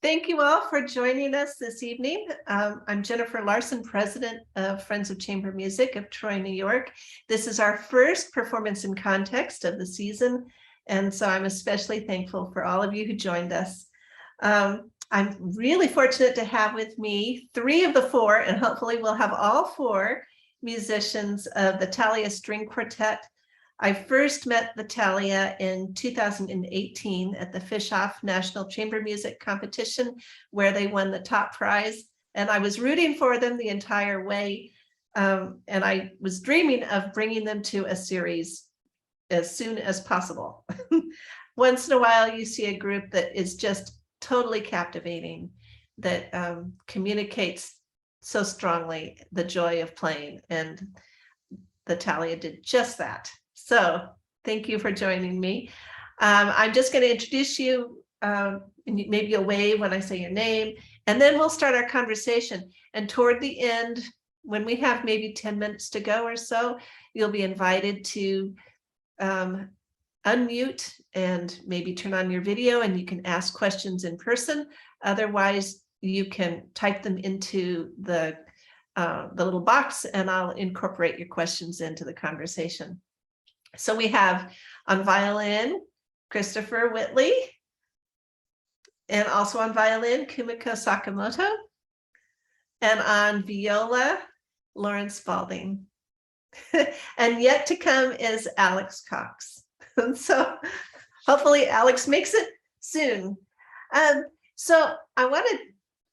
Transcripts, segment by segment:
Thank you all for joining us this evening. I'm Jennifer Laursen, President of Friends of Chamber Music of Troy, New York. This is our first performance in context of the season, and so I'm especially thankful for all of you who joined us. I'm really fortunate to have with me 3 of the 4, and hopefully we'll have all 4 musicians of the Thalea String Quartet. I first met the Thalea in 2018 at the Fischoff National Chamber Music Competition, where they won the top prize. And I was rooting for them the entire way. And I was dreaming of bringing them to a series as soon as possible. Once in a while, you see a group that is just totally captivating, that communicates so strongly the joy of playing. And the Thalea did just that. So thank you for joining me. I'm just going to introduce you, and maybe you'll wave when I say your name, and then we'll start our conversation. And toward the end, when we have maybe 10 minutes to go or so, you'll be invited to unmute and maybe turn on your video, and you can ask questions in person. Otherwise, you can type them into the little box, and I'll incorporate your questions into the conversation. So we have on violin, Christopher Whitley, and also on violin, Kumiko Sakamoto, and on viola, Lauren Spaulding. And yet to come is Alex Cox. And so hopefully Alex makes it soon. So I want to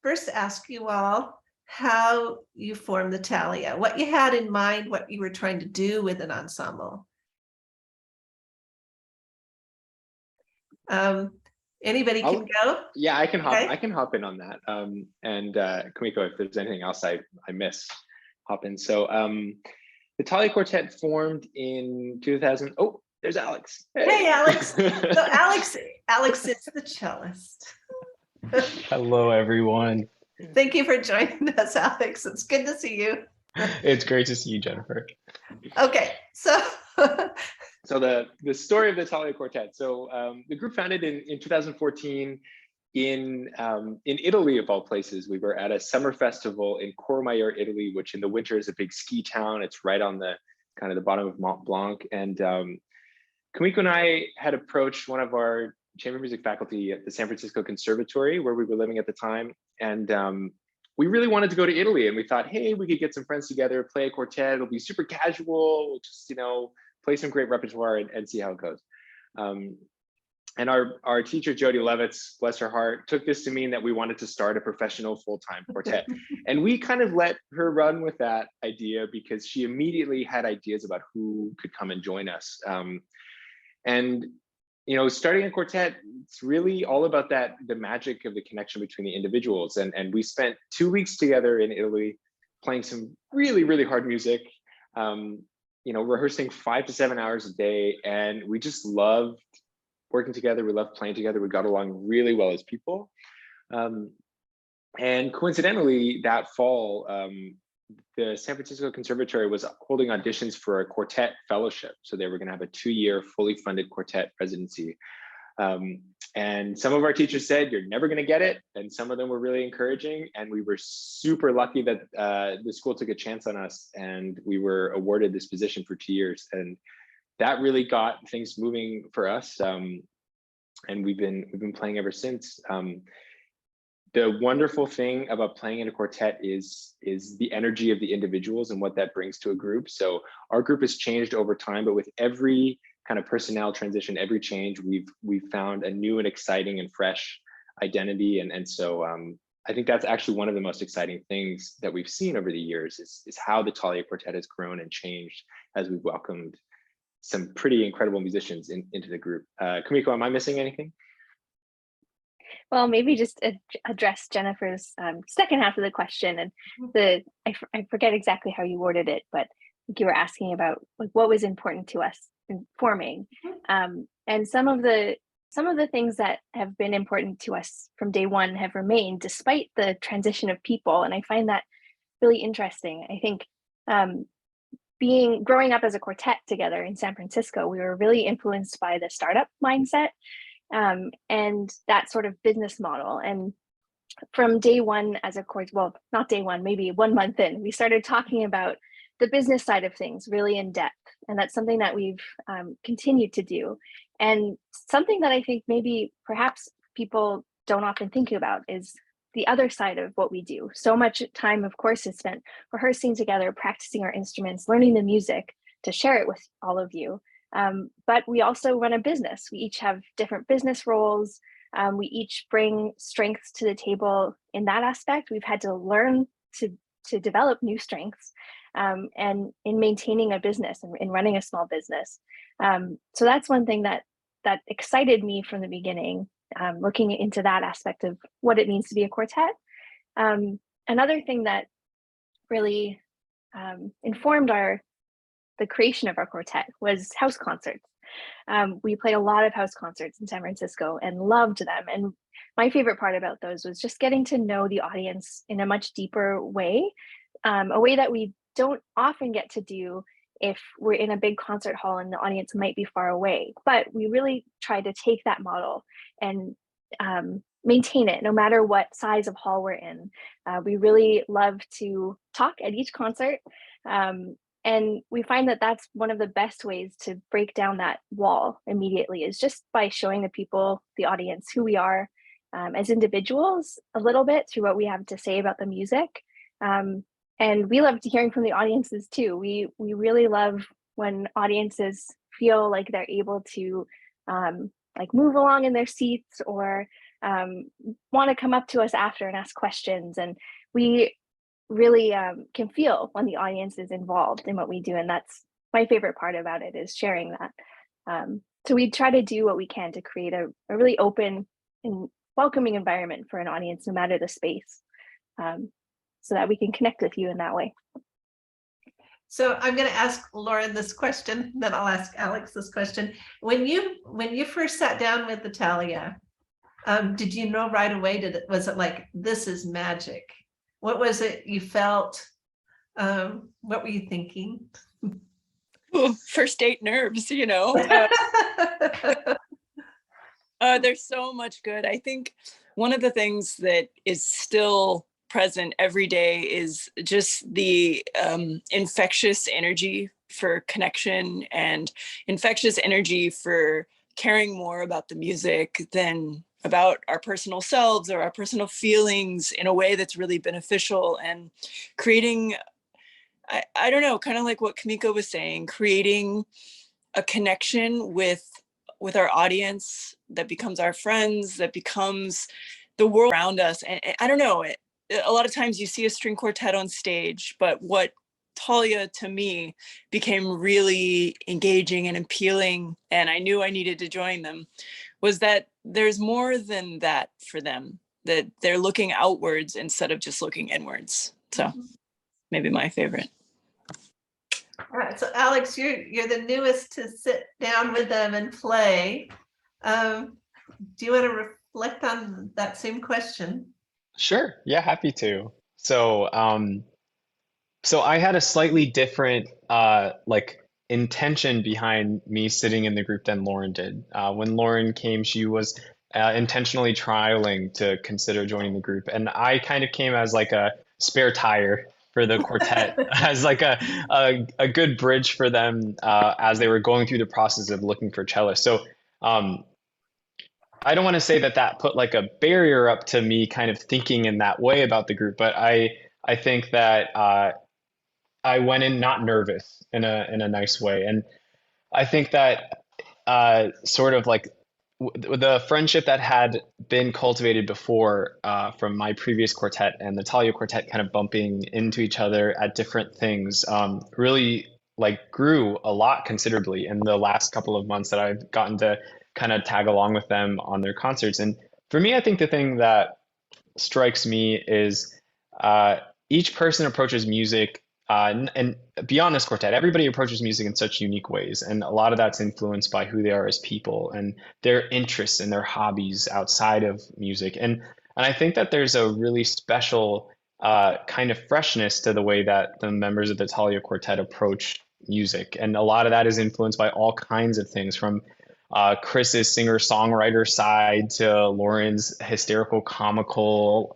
first ask you all how you formed the Thalea, what you had in mind, what you were trying to do with an ensemble. Anybody can go? Yeah, I can hop. Okay. I can hop in on that. And Kumiko, if there's anything else I miss, hop in. So the Thalea Quartet formed in 2000. Oh, there's Alex. Hey Alex. So Alex is the cellist. Hello, everyone. Thank you for joining us, Alex. It's good to see you. It's great to see you, Jennifer. Okay, so so the story of the Thalea Quartet. So the group founded in 2014 in Italy, of all places. We were at a summer festival in Courmayeur, Italy, which in the winter is a big ski town. It's right on the kind of the bottom of Mont Blanc. And Kumiko and I had approached one of our chamber music faculty at the San Francisco Conservatory, where we were living at the time. And we really wanted to go to Italy, and we thought, hey, we could get some friends together, play a quartet. It'll be super casual. We'll just, play some great repertoire and see how it goes. And our teacher, Jody Levitz, bless her heart, took this to mean that we wanted to start a professional full-time quartet. And we kind of let her run with that idea because she immediately had ideas about who could come and join us. And starting a quartet, it's really all about the magic of the connection between the individuals. And we spent 2 weeks together in Italy playing some really, really hard music, rehearsing 5 to 7 hours a day. And we just loved working together. We loved playing together. We got along really well as people. And coincidentally, that fall, the San Francisco Conservatory was holding auditions for a quartet fellowship. So they were going to have a 2-year fully funded quartet residency. And some of our teachers said, you're never going to get it. And some of them were really encouraging. And we were super lucky that the school took a chance on us, and we were awarded this position for 2 years. And that really got things moving for us. And we've been playing ever since. The wonderful thing about playing in a quartet is the energy of the individuals and what that brings to a group. So our group has changed over time, but with every kind of personnel transition, every change, we've found a new and exciting and fresh identity. And so I think that's actually one of the most exciting things that we've seen over the years is how the Thalea Quartet has grown and changed as we've welcomed some pretty incredible musicians into the group. Kumiko, am I missing anything? Well, maybe just address Jennifer's second half of the question, and I forget exactly how you worded it, but you were asking about what was important to us in forming, and some of the things that have been important to us from day one have remained despite the transition of people, and I find that really interesting. I think growing up as a quartet together in San Francisco, we were really influenced by the startup mindset and that sort of business model. And from day one as a course, well, not day one, maybe 1 month in, we started talking about the business side of things really in depth. And that's something that we've continued to do. And something that I think maybe perhaps people don't often think about is the other side of what we do. So much time, of course, is spent rehearsing together, practicing our instruments, learning the music to share it with all of you. But we also run a business. We each have different business roles. We each bring strengths to the table in that aspect. We've had to learn to develop new strengths and in maintaining a business and in running a small business. So that's one thing that excited me from the beginning, looking into that aspect of what it means to be a quartet. Another thing that really informed the creation of our quartet was house concerts. We played a lot of house concerts in San Francisco and loved them. And my favorite part about those was just getting to know the audience in a much deeper way, a way that we don't often get to do if we're in a big concert hall and the audience might be far away. But we really try to take that model and maintain it no matter what size of hall we're in. We really love to talk at each concert. And we find that that's one of the best ways to break down that wall immediately, is just by showing the people, the audience, who we are as individuals a little bit through what we have to say about the music. And we love hearing from the audiences too. We really love when audiences feel like they're able to like move along in their seats or want to come up to us after and ask questions. And we really can feel when the audience is involved in what we do. And that's my favorite part about it, is sharing that. So we try to do what we can to create a really open and welcoming environment for an audience, no matter the space, so that we can connect with you in that way. So I'm going to ask Lauren this question, then I'll ask Alex this question. When you first sat down with the Thalea, did you know right away? Was it like, this is magic? What was it you felt? What were you thinking? Ooh, first date nerves, you know. There's so much good. I think one of the things that is still present every day is just the infectious energy for connection and infectious energy for caring more about the music than about our personal selves or our personal feelings in a way that's really beneficial, and creating, I don't know, kind of like what Kumiko was saying, creating a connection with our audience that becomes our friends, that becomes the world around us. And I don't know, a lot of times you see a string quartet on stage, but what Thalea to me became really engaging and appealing, and I knew I needed to join them, was that there's more than that for them, that they're looking outwards instead of just looking inwards. So maybe my favorite. All right, so Alex, you're the newest to sit down with them and play. Do you want to reflect on that same question? Sure. Yeah, happy to. So, so I had a slightly different like intention behind me sitting in the group than Lauren did. When Lauren came, she was intentionally trialing to consider joining the group, and I kind of came as like a spare tire for the quartet, as like a good bridge for them as they were going through the process of looking for cellists. So I don't want to say that put like a barrier up to me kind of thinking in that way about the group, but I think that I went in not nervous in a nice way. And I think that sort of like the friendship that had been cultivated before from my previous quartet and the Thalea quartet kind of bumping into each other at different things really like grew a lot considerably in the last couple of months that I've gotten to kind of tag along with them on their concerts. And for me, I think the thing that strikes me is each person approaches music and beyond this quartet, everybody approaches music in such unique ways. And a lot of that's influenced by who they are as people and their interests and their hobbies outside of music. And I think that there's a really special kind of freshness to the way that the members of the Thalea quartet approach music. And a lot of that is influenced by all kinds of things, from Chris's singer-songwriter side to Lauren's hysterical comical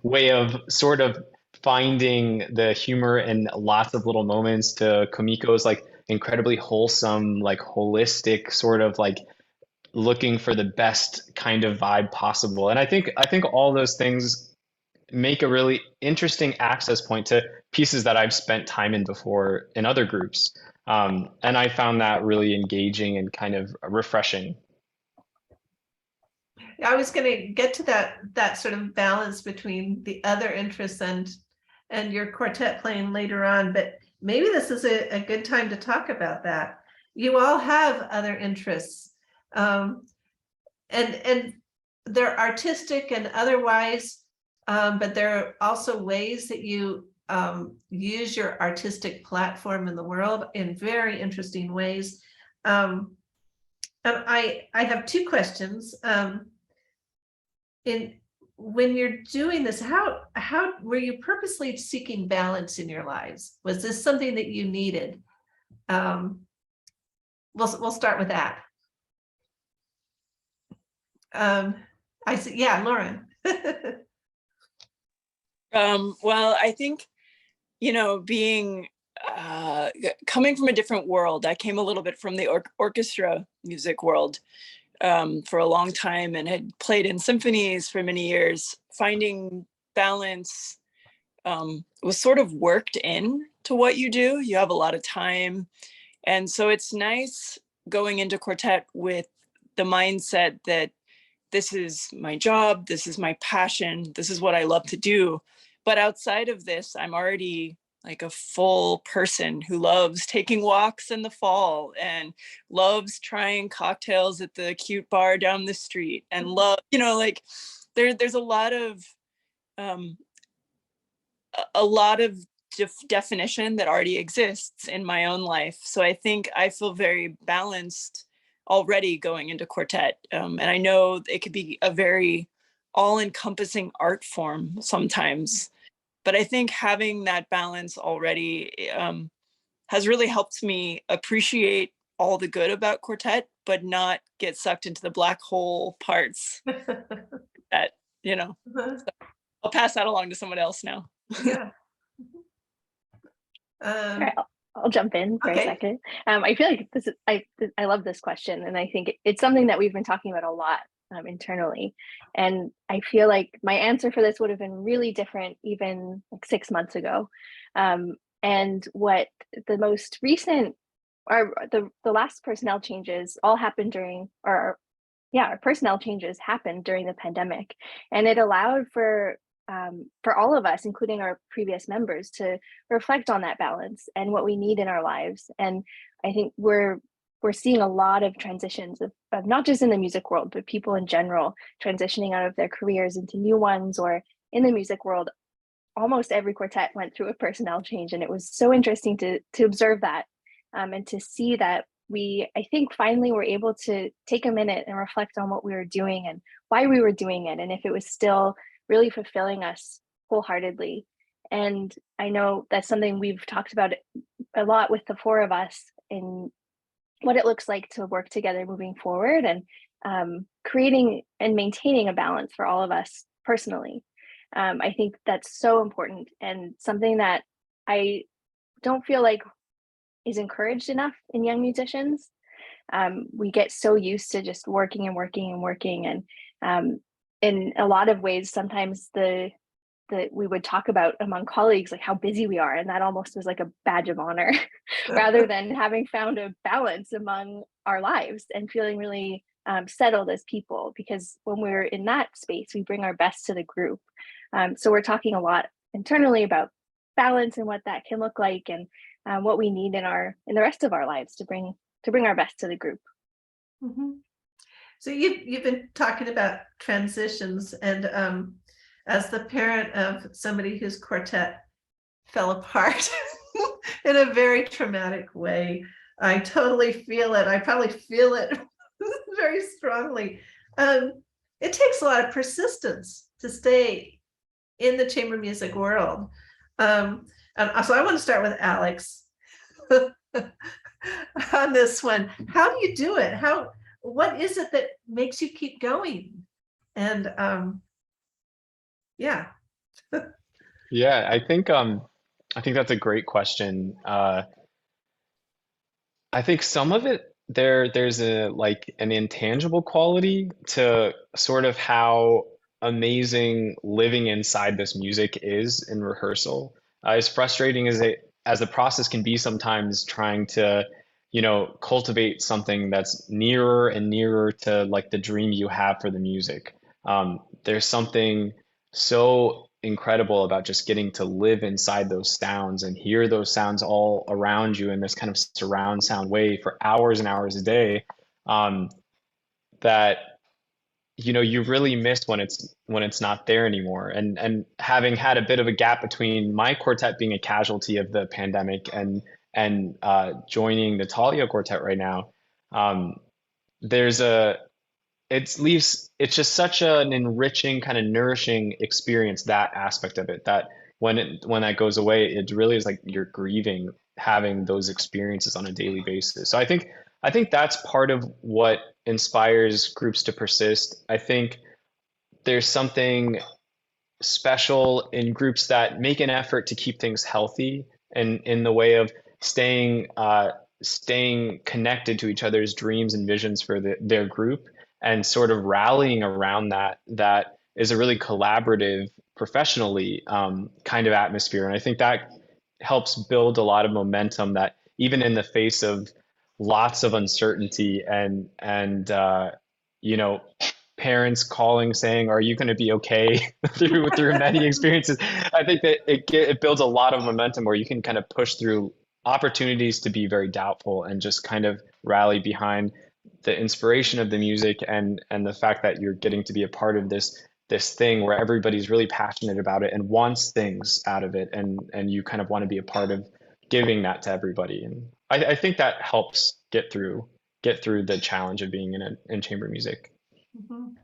way of sort of finding the humor in lots of little moments, to Kumiko's like incredibly wholesome, like holistic sort of like looking for the best kind of vibe possible. And I think all those things make a really interesting access point to pieces that I've spent time in before in other groups. And I found that really engaging and kind of refreshing. I was going to get to that sort of balance between the other interests and your quartet playing later on, but maybe this is a good time to talk about that. You all have other interests, and they're artistic and otherwise, but there are also ways that you use your artistic platform in the world in very interesting ways. And I have two questions. When you're doing this, how were you purposely seeking balance in your lives? Was this something that you needed? We'll start with that. I see. Yeah, Lauren. Well, I think, being coming from a different world, I came a little bit from the orchestra music world for a long time and had played in symphonies for many years. Finding balance was sort of worked in to what you do. You have a lot of time. And so it's nice going into quartet with the mindset that this is my job, this is my passion, this is what I love to do. But outside of this, I'm already like a full person who loves taking walks in the fall and loves trying cocktails at the cute bar down the street and love, like there's a lot of definition that already exists in my own life. So I think I feel very balanced already going into quartet. And I know it could be a very all-encompassing art form sometimes, but I think having that balance already has really helped me appreciate all the good about quartet, but not get sucked into the black hole parts that, so I'll pass that along to someone else now. Yeah. All right, I'll jump in for a second. I feel like I love this question, and I think it's something that we've been talking about a lot internally. And I feel like my answer for this would have been really different even like 6 months ago. And what the most recent, or the last personnel changes all happened during, our personnel changes happened during the pandemic, and it allowed for all of us, including our previous members, to reflect on that balance and what we need in our lives. And I think we're seeing a lot of transitions of not just in the music world, but people in general transitioning out of their careers into new ones, or in the music world, almost every quartet went through a personnel change. And it was so interesting to observe that and to see that I think finally were able to take a minute and reflect on what we were doing and why we were doing it, and if it was still really fulfilling us wholeheartedly. And I know that's something we've talked about a lot with the four of us, in what it looks like to work together moving forward, and creating and maintaining a balance for all of us personally. I think that's so important, and something that I don't feel like is encouraged enough in young musicians. We get so used to just working and working and working, and in a lot of ways, sometimes we would talk about among colleagues like how busy we are, and that almost was like a badge of honor rather than having found a balance among our lives and feeling really settled as people, because when we're in that space, we bring our best to the group. So we're talking a lot internally about balance and what that can look like, and what we need in the rest of our lives to bring our best to the group. Mm-hmm. So you've been talking about transitions, and as the parent of somebody whose quartet fell apart in a very traumatic way, I totally feel it. I probably feel it very strongly. It takes a lot of persistence to stay in the chamber music world. So I want to start with Alex on this one. How do you do it? what is it that makes you keep going? And yeah. Yeah, I think that's a great question. I think some of it there's a like an intangible quality to sort of how amazing living inside this music is in rehearsal. As frustrating as the process can be sometimes, trying to, cultivate something that's nearer and nearer to like the dream you have for the music. There's something so incredible about just getting to live inside those sounds and hear those sounds all around you in this kind of surround sound way for hours and hours a day, that you really miss when it's not there anymore. And having had a bit of a gap between my quartet being a casualty of the pandemic and joining the Thalea Quartet right now, there's a it's just such an enriching, kind of nourishing experience, that aspect of it, that when that goes away, it really is like you're grieving having those experiences on a daily basis. So I think that's part of what inspires groups to persist. I think there's something special in groups that make an effort to keep things healthy, and in the way of staying connected to each other's dreams and visions for their group, and sort of rallying around that is a really collaborative, professionally kind of atmosphere. And I think that helps build a lot of momentum, that even in the face of lots of uncertainty and parents calling saying, are you going to be okay through many experiences, I think that it builds a lot of momentum where you can kind of push through opportunities to be very doubtful and just kind of rally behind the inspiration of the music, and the fact that you're getting to be a part of this thing where everybody's really passionate about it and wants things out of it, and you kind of want to be a part of giving that to everybody. And I think that helps get through the challenge of being in chamber music. Mhm.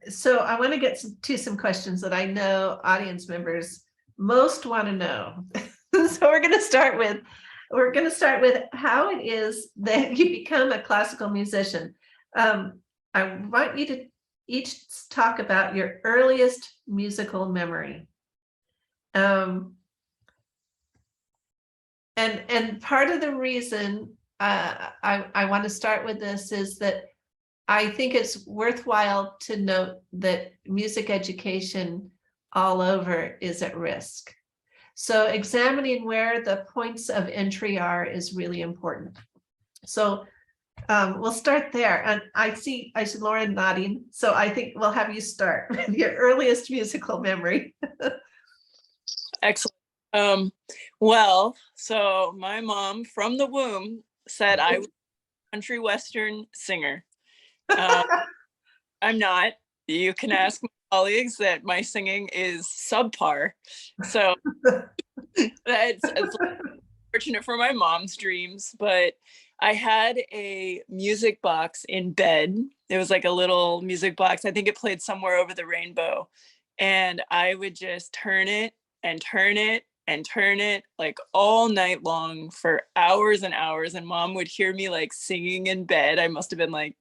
So I want to get to some questions that I know audience members most want to know. So we're going to start with how it is that you become a classical musician. I want you to each talk about your earliest musical memory. And part of the reason I want to start with this is that I think it's worthwhile to note that music education all over is at risk. So examining where the points of entry are is really important. So we'll start there. And I see Lauren nodding. So I think we'll have you start with your earliest musical memory. Excellent. Well, so my mom from the womb said I was a country western singer. I'm not. You can ask my colleagues that my singing is subpar. So it's fortunate for my mom's dreams, but I had a music box in bed. It was like a little music box. I think it played Somewhere Over the Rainbow. And I would just turn it and turn it and turn it like all night long for hours and hours. And mom would hear me like singing in bed. I must have been like,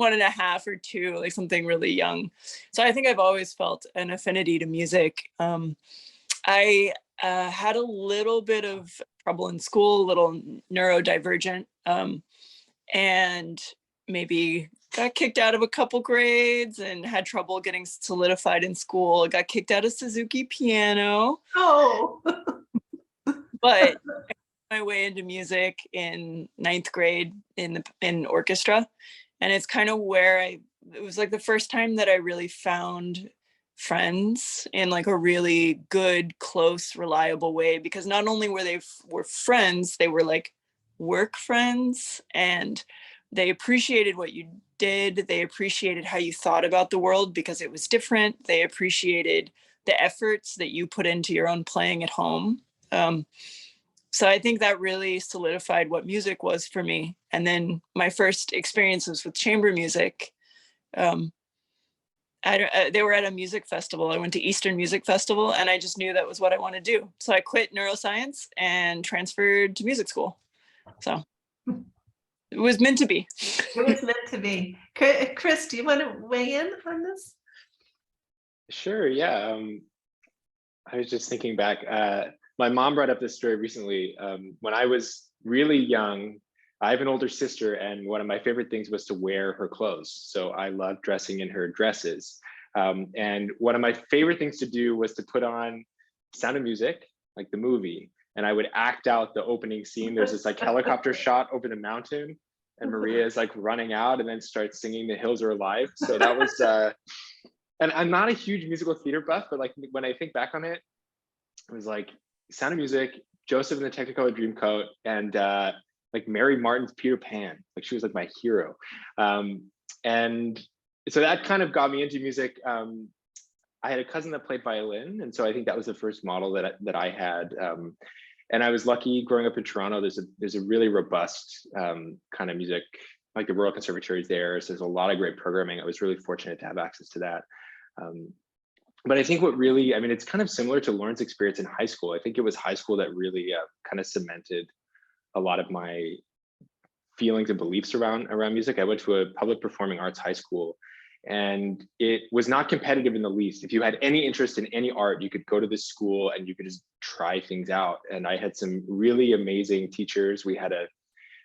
1.5 or 2, like something really young. So I think I've always felt an affinity to music. I had a little bit of trouble in school, a little neurodivergent, and maybe got kicked out of a couple grades and had trouble getting solidified in school. I got kicked out of Suzuki piano. Oh. But I my way into music in 9th grade in orchestra. And it's kind of where it was like the first time that I really found friends in like a really good, close, reliable way, because not only were friends, they were like work friends, and they appreciated what you did. They appreciated how you thought about the world because it was different. They appreciated the efforts that you put into your own playing at home. So I think that really solidified what music was for me. And then my first experiences with chamber music, they were at a music festival. I went to Eastern Music Festival, and I just knew that was what I wanted to do. So I quit neuroscience and transferred to music school. So. It was meant to be. It was meant to be. Chris, do you want to weigh in on this? Sure, yeah. I was just thinking back. My mom brought up this story recently. When I was really young, I have an older sister, and one of my favorite things was to wear her clothes. So I loved dressing in her dresses. And one of my favorite things to do was to put on Sound of Music, like the movie, and I would act out the opening scene. There's this like helicopter shot over the mountain, and Maria is like running out and then starts singing "The Hills Are Alive." So that was, and I'm not a huge musical theater buff, but like when I think back on it, it was like Sound of Music, Joseph and the Technicolor Dreamcoat, and like Mary Martin's Peter Pan. Like she was like my hero. And so that kind of got me into music. I had a cousin that played violin, and so I think that was the first model that I had. And I was lucky growing up in Toronto. There's a really robust kind of music, like the Royal Conservatory is there. So there's a lot of great programming. I was really fortunate to have access to that. But I think what really, I mean, it's kind of similar to Lauren's experience in high school. I think it was high school that really kind of cemented a lot of my feelings and beliefs around music. I went to a public performing arts high school, and it was not competitive in the least. If you had any interest in any art, you could go to this school and you could just try things out. And I had some really amazing teachers. We had a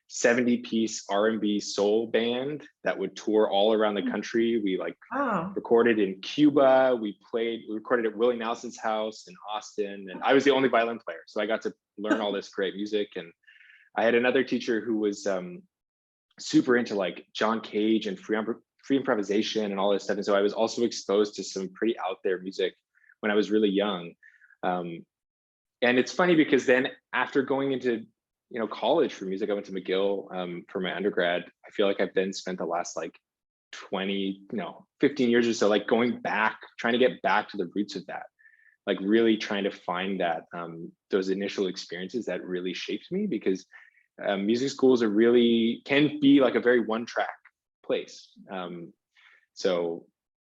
70-piece R&B soul band that would tour all around the country. We recorded in Cuba. We recorded at Willie Nelson's house in Austin, and I was the only violin player. So I got to learn all this great music. And I had another teacher who was super into like John Cage and free improvisation and all this stuff. And so I was also exposed to some pretty out there music when I was really young. And it's funny because then after going into college for music, I went to McGill for my undergrad. I feel like I've then spent the last like 15 years or so, like going back, trying to get back to the roots of that, like really trying to find that those initial experiences that really shaped me, because music schools can be like a very one-track place. So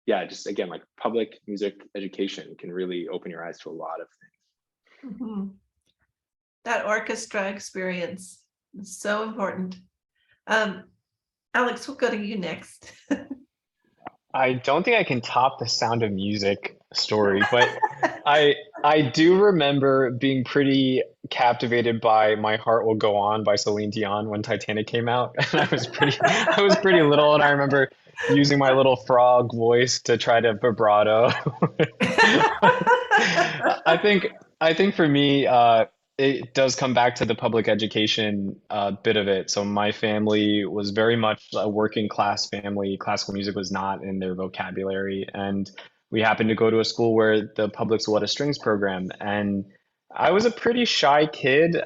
yeah, just again, like public music education can really open your eyes to a lot of things. Mm-hmm. That orchestra experience is so important. Alex, we'll go to you next. I don't think I can top the Sound of Music story, but I do remember being pretty captivated by "My Heart Will Go On" by Celine Dion when Titanic came out. And I was pretty little, and I remember using my little frog voice to try to vibrato. I think for me, it does come back to the public education bit of it. So my family was very much a working class family. Classical music was not in their vocabulary. And we happened to go to a school where the public school had a strings program. And I was a pretty shy kid,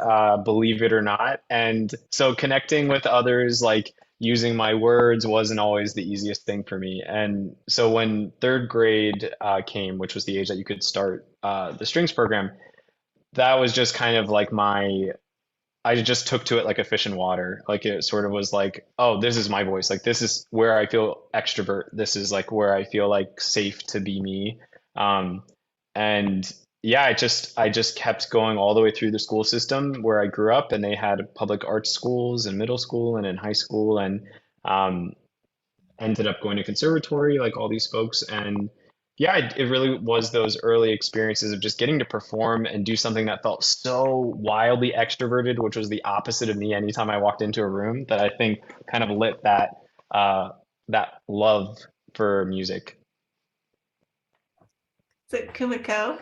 believe it or not. And so connecting with others, like using my words, wasn't always the easiest thing for me. And so when third grade came, which was the age that you could start the strings program, that was just kind of like I just took to it like a fish in water. Like it sort of was like, oh, this is my voice. Like this is where I feel extrovert. This is like where I feel like safe to be me. And yeah, I just kept going all the way through the school system where I grew up, and they had public arts schools in middle school and in high school, and ended up going to conservatory like all these folks. And yeah, it really was those early experiences of just getting to perform and do something that felt so wildly extroverted, which was the opposite of me anytime I walked into a room, that I think kind of lit that love for music. So Kumiko.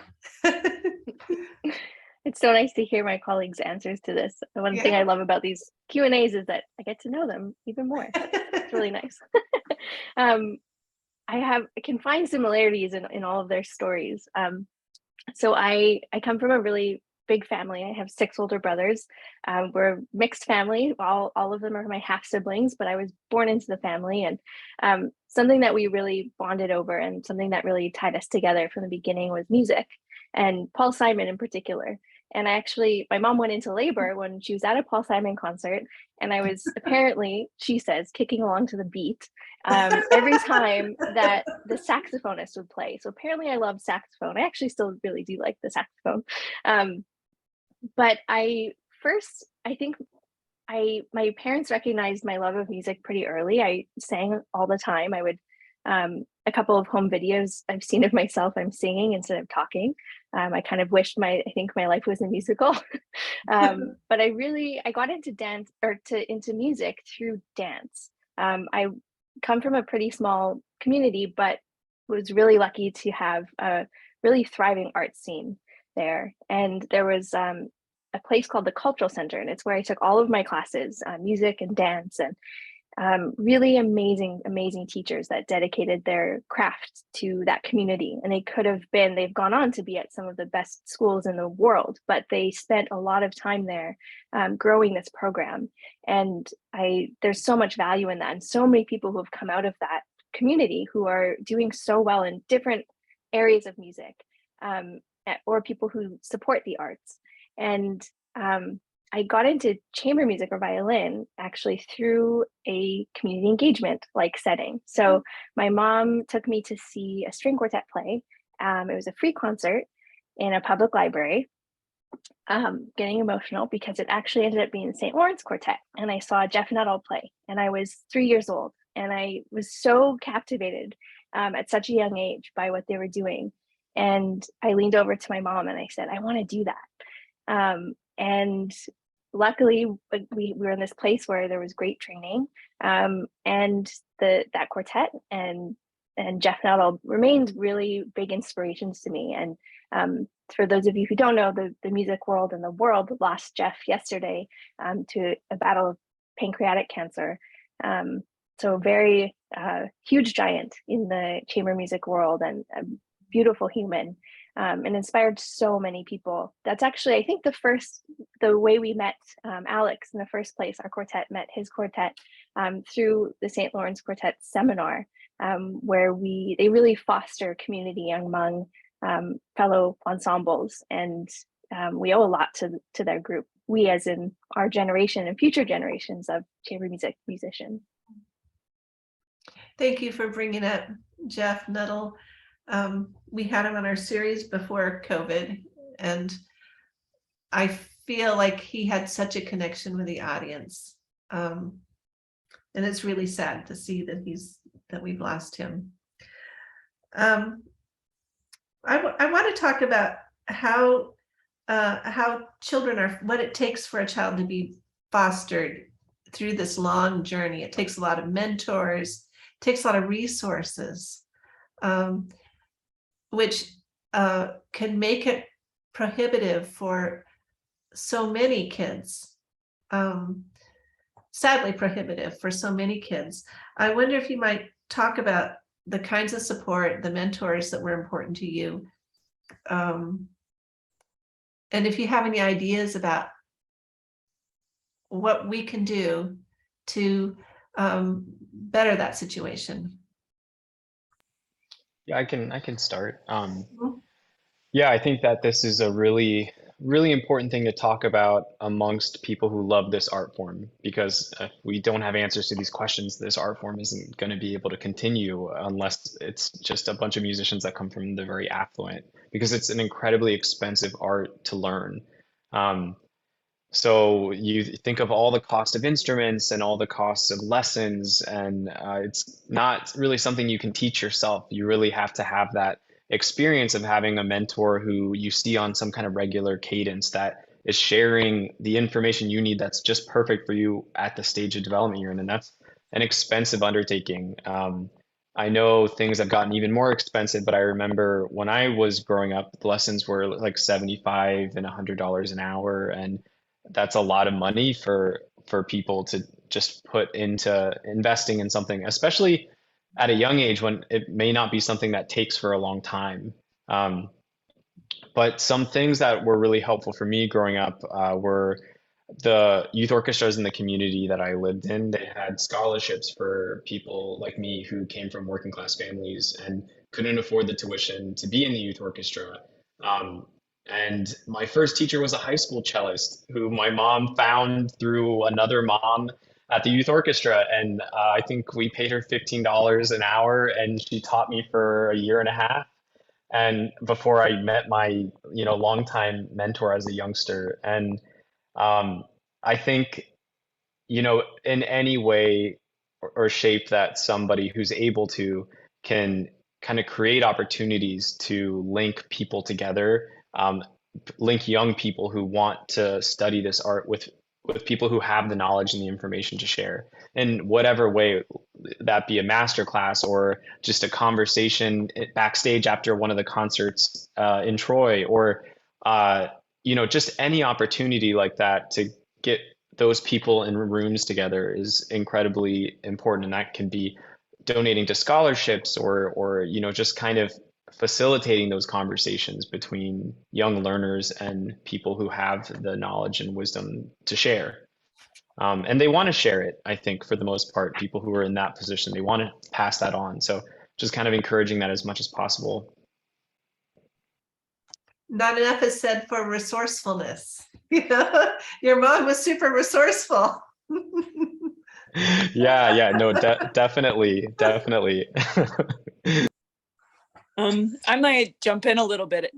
It's so nice to hear my colleagues' answers to this. One thing I love about these Q&As is that I get to know them even more. It's really nice. I can find similarities in all of their stories. So I come from a really big family. I have 6 older brothers. We're a mixed family. All of them are my half siblings, but I was born into the family. And something that we really bonded over, and something that really tied us together from the beginning, was music, and Paul Simon in particular. And my mom went into labor when she was at a Paul Simon concert, and I was apparently, she says, kicking along to the beat every time that the saxophonist would play. So apparently I love saxophone. I actually still really do like the saxophone. But I think my parents recognized my love of music pretty early. I sang all the time. I would a couple of home videos I've seen of myself, I'm singing instead of talking. I kind of wished I think my life was a musical. But I got into dance into music through dance. I come from a pretty small community, but was really lucky to have a really thriving art scene there. And there was a place called the Cultural Center, and it's where I took all of my classes, music and dance, and really amazing teachers that dedicated their craft to that community. And they've gone on to be at some of the best schools in the world, but they spent a lot of time there growing this program. And there's so much value in that, and so many people who have come out of that community who are doing so well in different areas of music, or people who support the arts. And I got into chamber music or violin actually through a community engagement like setting. So my mom took me to see a string quartet play. It was a free concert in a public library. Getting emotional because it actually ended up being the St. Lawrence Quartet. And I saw Jeff Nuttall play, and I was 3 years old. And I was so captivated at such a young age by what they were doing. And I leaned over to my mom and I said, I want to do that. And luckily, we were in this place where there was great training, and that quartet and Jeff Nuttall remained really big inspirations to me. And for those of you who don't know, the music world and the world lost Jeff yesterday to a battle of pancreatic cancer. So very huge giant in the chamber music world, and a beautiful human. And inspired so many people. That's actually, I think, the way we met Alex in the first place. Our quartet met his quartet through the St. Lawrence Quartet seminar, where they really foster community among fellow ensembles, and we owe a lot to their group. We, as in our generation and future generations of chamber music musicians. Thank you for bringing up Jeff Nuttall. We had him on our series before COVID, and I feel like he had such a connection with the audience. And it's really sad to see that we've lost him. I want to talk about how children what it takes for a child to be fostered through this long journey. It takes a lot of mentors, it takes a lot of resources. Which can make it prohibitive for so many kids, sadly prohibitive for so many kids. I wonder if you might talk about the kinds of support, the mentors that were important to you, and if you have any ideas about what we can do to better that situation. Yeah, I can start. Yeah, I think that this is a really important thing to talk about amongst people who love this art form, because if we don't have answers to these questions, this art form isn't going to be able to continue unless it's just a bunch of musicians that come from the very affluent, because it's an incredibly expensive art to learn. So you think of all the cost of instruments and all the costs of lessons, and it's not really something you can teach yourself. You really have to have that experience of having a mentor who you see on some kind of regular cadence that is sharing the information you need that's just perfect for you at the stage of development you're in. And that's an expensive undertaking. I know things have gotten even more expensive, but I remember when I was growing up, the lessons were like $75 and $100 an hour, and that's a lot of money for people to just put into investing in something, especially at a young age when it may not be something that takes for a long time. But some things that were really helpful for me growing up were the youth orchestras in the community that I lived in. They had scholarships for people like me who came from working class families and couldn't afford the tuition to be in the youth orchestra. And my first teacher was a high school cellist who my mom found through another mom at the youth orchestra. And I think we paid her $15 an hour, and she taught me for a year and a half. And before I met my, longtime mentor as a youngster. And I think in any way or shape that somebody who's able to can kind of create opportunities to link people together, link young people who want to study this art with people who have the knowledge and the information to share in whatever way, that be a master class or just a conversation backstage after one of the concerts in Troy, or just any opportunity like that to get those people in rooms together is incredibly important. And that can be donating to scholarships or just kind of facilitating those conversations between young learners and people who have the knowledge and wisdom to share. And they want to share it, I think, for the most part. People who are in that position, they want to pass that on. So just kind of encouraging that as much as possible. Not enough is said for resourcefulness. Your mom was super resourceful. Yeah, no, definitely. I might jump in a little bit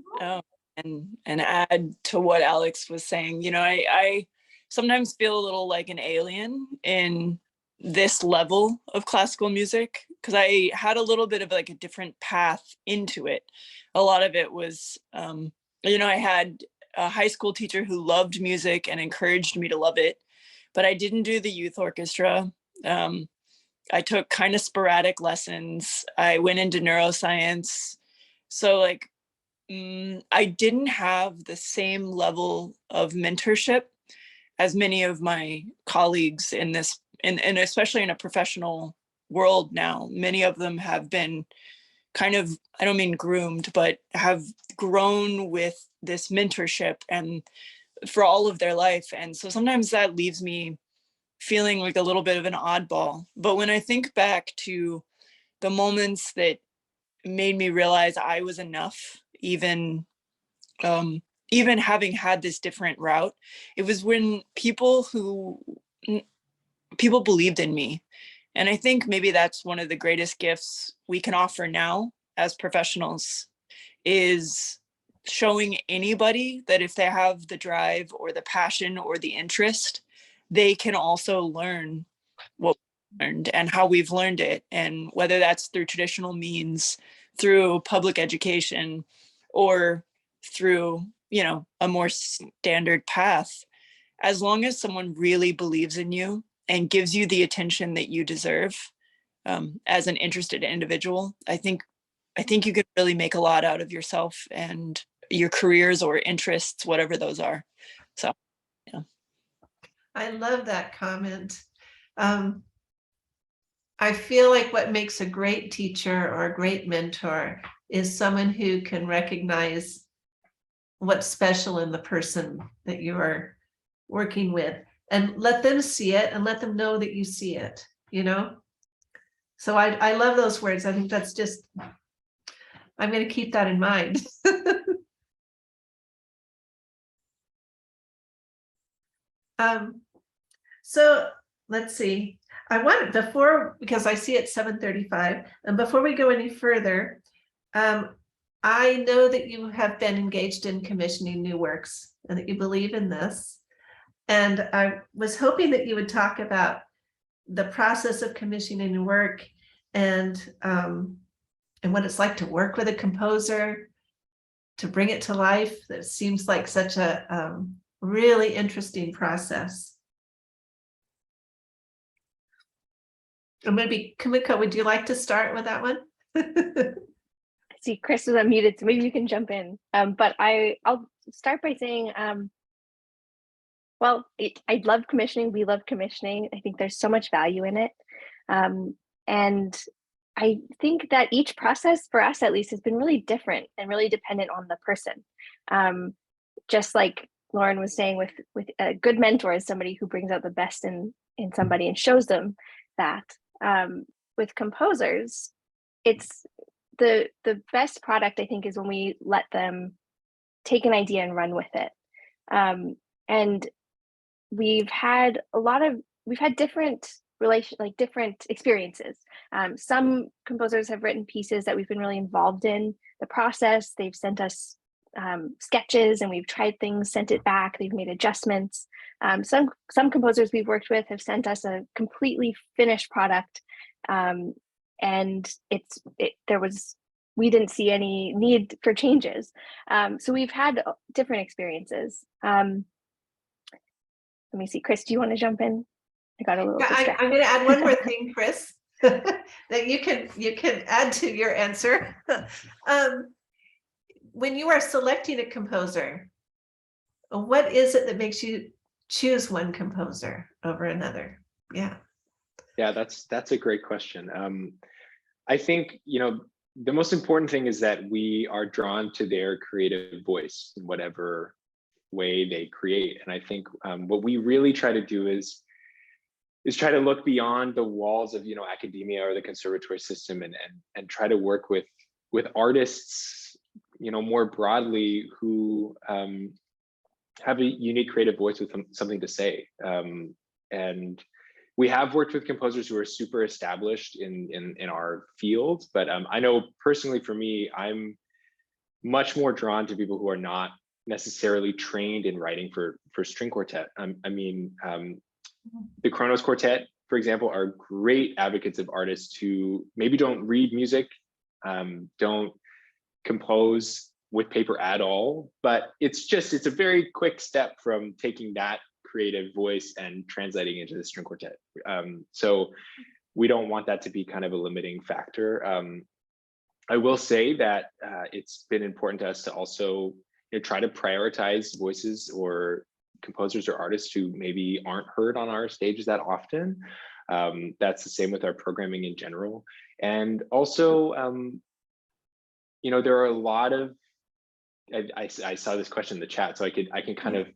and add to what Alex was saying. I sometimes feel a little like an alien in this level of classical music because I had a little bit of like a different path into it. A lot of it was, I had a high school teacher who loved music and encouraged me to love it, but I didn't do the youth orchestra. I took kind of sporadic lessons. I went into neuroscience. So I didn't have the same level of mentorship as many of my colleagues in this, and especially in a professional world now. Many of them have been kind of, I don't mean groomed, but have grown with this mentorship and for all of their life. And so sometimes that leaves me feeling like a little bit of an oddball. But when I think back to the moments that made me realize I was enough, even having had this different route, it was when people believed in me. And I think maybe that's one of the greatest gifts we can offer now as professionals, is showing anybody that if they have the drive or the passion or the interest, they can also learn what we learned and how we've learned it. And whether that's through traditional means, through public education, or through, a more standard path, as long as someone really believes in you and gives you the attention that you deserve, as an interested individual, I think you can really make a lot out of yourself and your careers or interests, whatever those are. So, yeah. I love that comment. I feel like what makes a great teacher or a great mentor is someone who can recognize what's special in the person that you are working with and let them see it and let them know that you see it, So I love those words. I think that's just, I'm going to keep that in mind. So let's see. I want before, because I see it's 7:35, and before we go any further, I know that you have been engaged in commissioning new works and that you believe in this. And I was hoping that you would talk about the process of commissioning a work and what it's like to work with a composer, to bring it to life. That seems like such a really interesting process. And maybe Kumiko, would you like to start with that one? I see Chris is unmuted, so maybe you can jump in. But I'll start by saying, I love commissioning. We love commissioning. I think there's so much value in it. And I think that each process, for us at least, has been really different and really dependent on the person. Just like Lauren was saying, with a good mentor is somebody who brings out the best in somebody and shows them that. With composers, it's the best product, I think, is when we let them take an idea and run with it. And we've had different different experiences. Some composers have written pieces that we've been really involved in the process. They've sent us sketches and we've tried things, sent it back, they've made adjustments. Some composers we've worked with have sent us a completely finished product, and we didn't see any need for changes. So we've had different experiences. Let me see, Chris, do you want to jump in? I got a little distracted. I'm going to add one more thing, Chris, that you can add to your answer. When you are selecting a composer, what is it that makes you choose one composer over another? Yeah, that's a great question. I think, the most important thing is that we are drawn to their creative voice in whatever way they create. And I think what we really try to do is try to look beyond the walls of academia or the conservatory system and try to work with artists more broadly who have a unique creative voice with something to say. And we have worked with composers who are super established in our field, but I know personally for me, I'm much more drawn to people who are not necessarily trained in writing for string quartet. The Kronos Quartet, for example, are great advocates of artists who maybe don't read music, don't compose with paper at all, but it's a very quick step from taking that creative voice and translating into the string quartet. So we don't want that to be kind of a limiting factor. I will say that it's been important to us to also try to prioritize voices or composers or artists who maybe aren't heard on our stages that often. That's the same with our programming in general. And also, there are a lot of, I saw this question in the chat, so I can kind of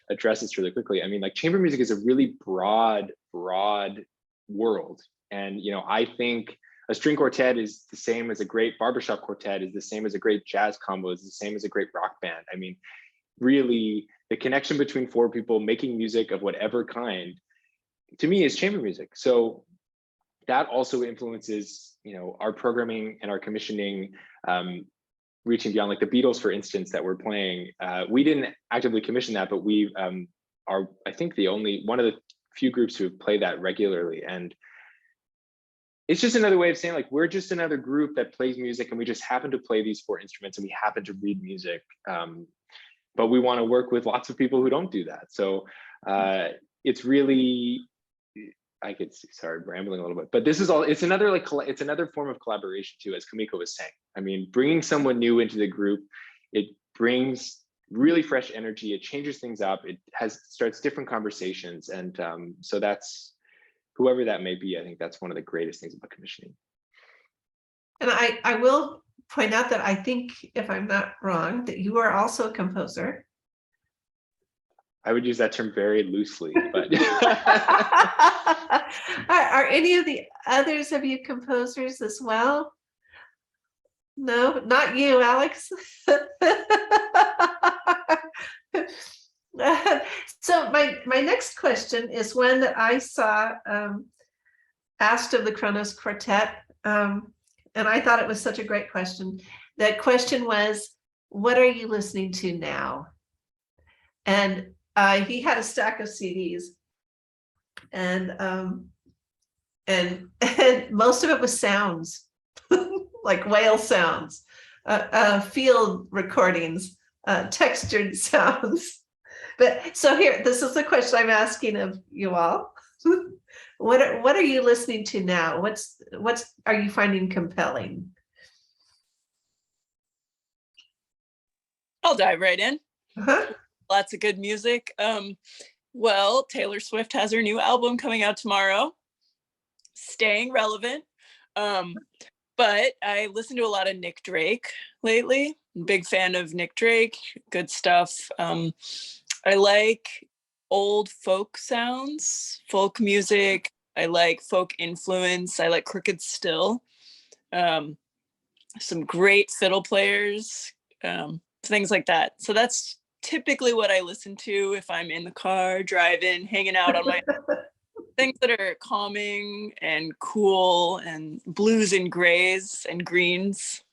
address this really quickly. Like chamber music is a really broad world. And, I think a string quartet is the same as a great barbershop quartet, is the same as a great jazz combo, is the same as a great rock band. Really, the connection between four people making music of whatever kind, to me, is chamber music. So that also influences, our programming and our commissioning, reaching beyond, like the Beatles, for instance, that we're playing. We didn't actively commission that, but we are, I think, one of the few groups who play that regularly. And it's just another way of saying, like, we're just another group that plays music, and we just happen to play these four instruments, and we happen to read music. But we want to work with lots of people who don't do that. So it's really, sorry, rambling a little bit, but this is all, it's another form of collaboration too, as Kumiko was saying. Bringing someone new into the group, it brings really fresh energy, it changes things up, it starts different conversations. And so that's, whoever that may be, I think that's one of the greatest things about commissioning. And I will point out that I think, if I'm not wrong, that you are also a composer. I would use that term very loosely, but are any of the others of you composers as well? No, not you, Alex. So my next question is one that I saw asked of the Kronos Quartet, and I thought it was such a great question. That question was, what are you listening to now? And he had a stack of CDs, and most of it was sounds, like whale sounds, field recordings, textured sounds. But so here, this is the question I'm asking of you all. What are you listening to now? What are you finding compelling? I'll dive right in. Uh-huh. Lots of good music. Well, Taylor Swift has her new album coming out tomorrow. Staying relevant. But I listen to a lot of Nick Drake lately. Big fan of Nick Drake. Good stuff. I like old folk sounds, folk music. I like folk influence. I like Crooked Still. Some great fiddle players, things like that. So that's typically what I listen to if I'm in the car, driving, hanging out on my things that are calming and cool, and blues and grays and greens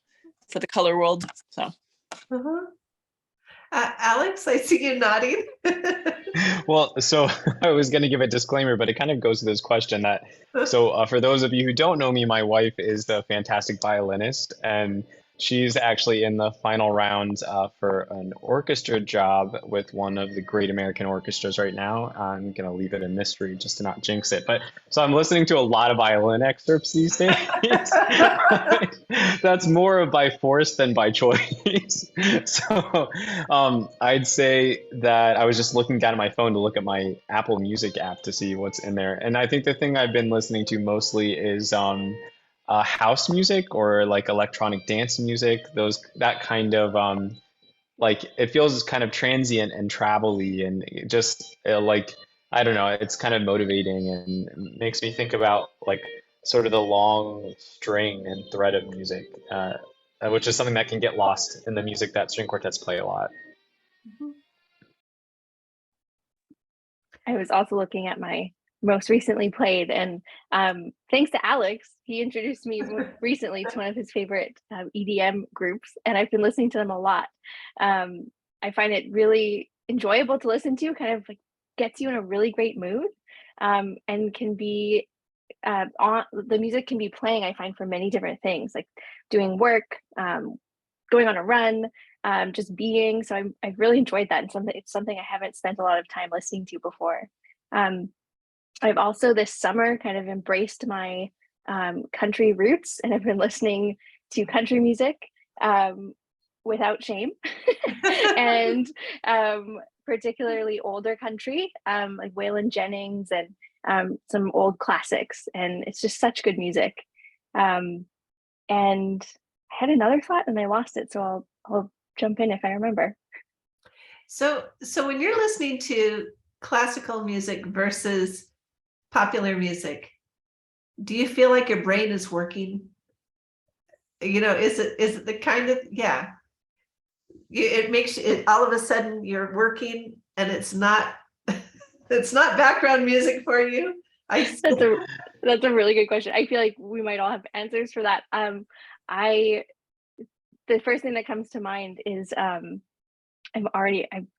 for the color world. So. Uh-huh. Alex, I see you nodding. Well, so I was going to give a disclaimer, but it kind of goes to this question that, for those of you who don't know me, my wife is the fantastic violinist, and she's actually in the final rounds for an orchestra job with one of the great American orchestras right now. I'm going to leave it a mystery just to not jinx it. But so I'm listening to a lot of violin excerpts these days. That's more by force than by choice. So I'd say that I was just looking down at my phone to look at my Apple Music app to see what's in there. And I think the thing I've been listening to mostly is house music or like electronic dance music, that kind of like it feels kind of transient and travel-y and just like I don't know, it's kind of motivating and makes me think about like sort of the long string and thread of music, which is something that can get lost in the music that string quartets play a lot. I was also looking at my most recently played, and thanks to Alex, he introduced me recently to one of his favorite EDM groups, and I've been listening to them a lot. I find it really enjoyable to listen to, kind of like gets you in a really great mood, and can be the music can be playing, I find, for many different things, like doing work, going on a run, just being. So I've really enjoyed that, and it's something I haven't spent a lot of time listening to before. I've also this summer kind of embraced my country roots, and I've been listening to country music without shame, and particularly older country, like Waylon Jennings and some old classics, and it's just such good music. And I had another thought and I lost it, so I'll jump in if I remember. So when you're listening to classical music versus popular music, do you feel like your brain is working? You know, is it the kind of, yeah, it makes it all of a sudden you're working and it's not background music for you? That's a really good question. I feel like we might all have answers for that. The first thing that comes to mind is I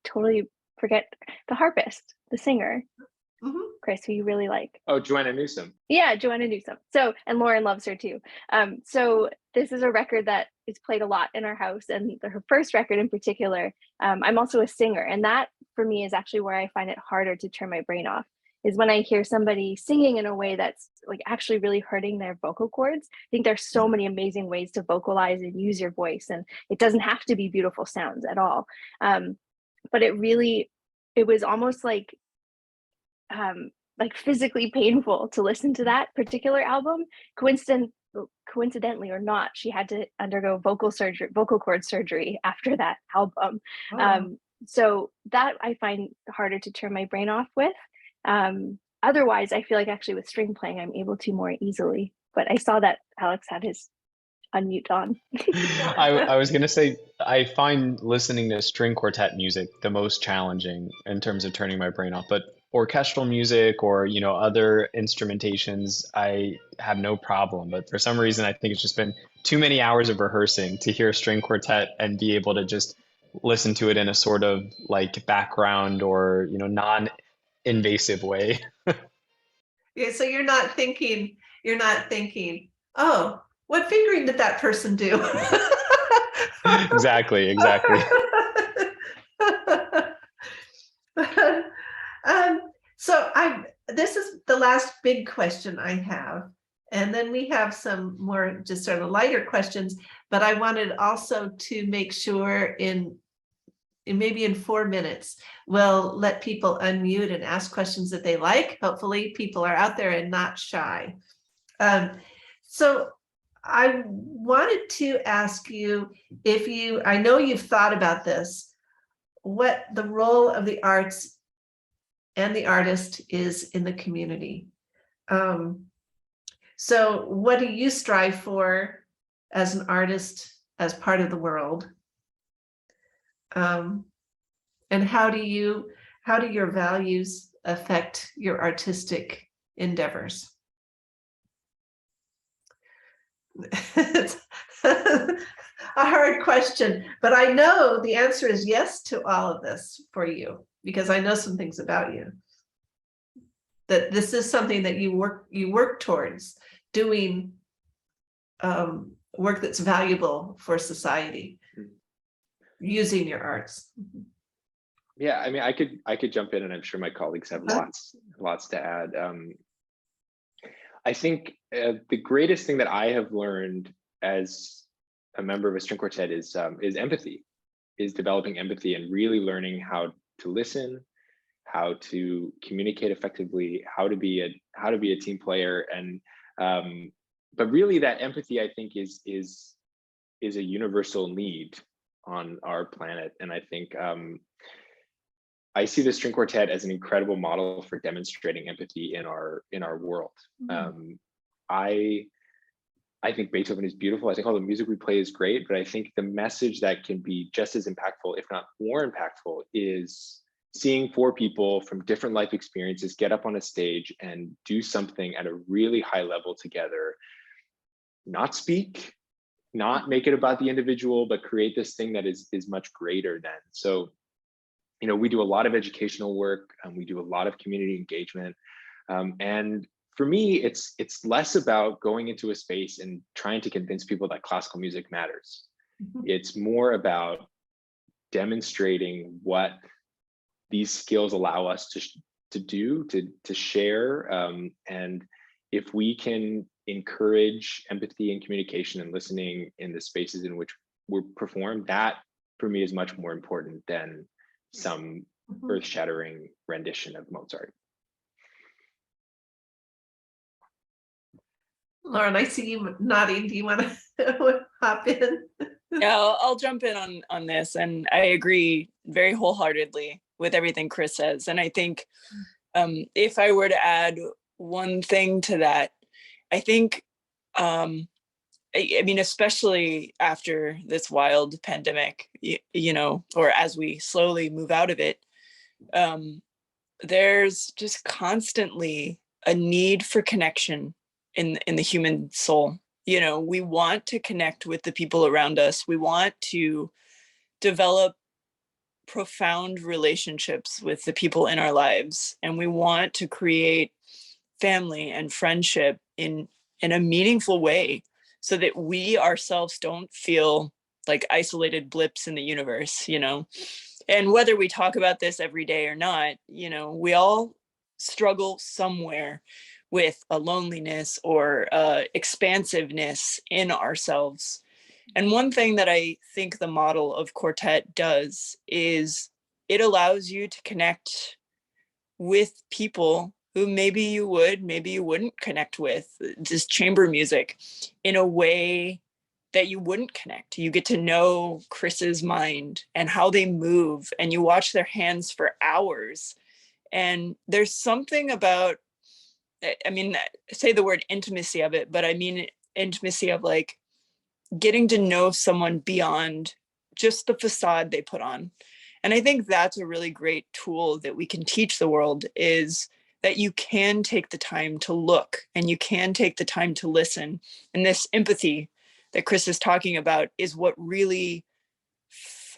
totally forget the harpist, the singer. Chris, who you really like. Oh, Joanna Newsom. Yeah, Joanna Newsom. So, and Lauren loves her too. So this is a record that is played a lot in our house, and her first record in particular. I'm also a singer, and that for me is actually where I find it harder to turn my brain off, is when I hear somebody singing in a way that's like actually really hurting their vocal cords. I think there's so many amazing ways to vocalize and use your voice, and it doesn't have to be beautiful sounds at all. But it was almost like physically painful to listen to that particular album. Coincidentally or not, she had to undergo vocal cord surgery after that album. So that I find harder to turn my brain off with. Otherwise, I feel like actually with string playing, I'm able to more easily. But I saw that Alex had his unmute on. I was going to say, I find listening to string quartet music the most challenging in terms of turning my brain off. But orchestral music or, you know, other instrumentations, I have no problem. But for some reason, I think it's just been too many hours of rehearsing to hear a string quartet and be able to just listen to it in a sort of like background or, you know, non-invasive way. Yeah, so you're not thinking, oh, what fingering did that person do? Exactly. So this is the last big question I have, and then we have some more just sort of lighter questions, but I wanted also to make sure in maybe in 4 minutes, we'll let people unmute and ask questions that they like. Hopefully people are out there and not shy. So I wanted to ask you I know you've thought about this, what the role of the arts and the artist is in the community. So what do you strive for as an artist, as part of the world? And how do your values affect your artistic endeavors? hard question, but I know the answer is yes to all of this for you, because I know some things about you. That this is something that you work towards doing, work that's valuable for society, using your arts. Yeah, I mean, I could jump in, and I'm sure my colleagues have lots to add. I think the greatest thing that I have learned as a member of a string quartet is empathy, is developing empathy and really learning how to listen, how to communicate effectively, how to be a team player, and but really that empathy, I think, is a universal need on our planet, and I think I see the string quartet as an incredible model for demonstrating empathy in our world. I think Beethoven is beautiful. I think all the music we play is great, but I think the message that can be just as impactful, if not more impactful, is seeing four people from different life experiences get up on a stage and do something at a really high level together, not speak, not make it about the individual, but create this thing that is much greater than. So, you know, we do a lot of educational work, we do a lot of community engagement, and for me, it's less about going into a space and trying to convince people that classical music matters. It's more about demonstrating what these skills allow us to do, to share, and if we can encourage empathy and communication and listening in the spaces in which we're performed, that for me is much more important than some earth-shattering rendition of Mozart. Lauren, I see you nodding. Do you want to hop in? Yeah, I'll jump in on this, and I agree very wholeheartedly with everything Chris says. And I think if I were to add one thing to that, I think, I mean, especially after this wild pandemic, you know, or as we slowly move out of it, there's just constantly a need for connection in the human soul. You know, we want to connect with the people around us. We want to develop profound relationships with the people in our lives, and we want to create family and friendship in a meaningful way, so that we ourselves don't feel like isolated blips in the universe, you know. And whether we talk about this every day or not, you know, we all struggle somewhere with a loneliness or expansiveness in ourselves. And one thing that I think the model of quartet does is it allows you to connect with people who maybe you would, maybe you wouldn't connect with, just chamber music, in a way that you wouldn't connect. You get to know Chris's mind and how they move, and you watch their hands for hours. And there's something about, I mean, say the word intimacy of it, but I mean intimacy of like getting to know someone beyond just the facade they put on. And I think that's a really great tool that we can teach the world, is that you can take the time to look and you can take the time to listen. And this empathy that Chris is talking about is what really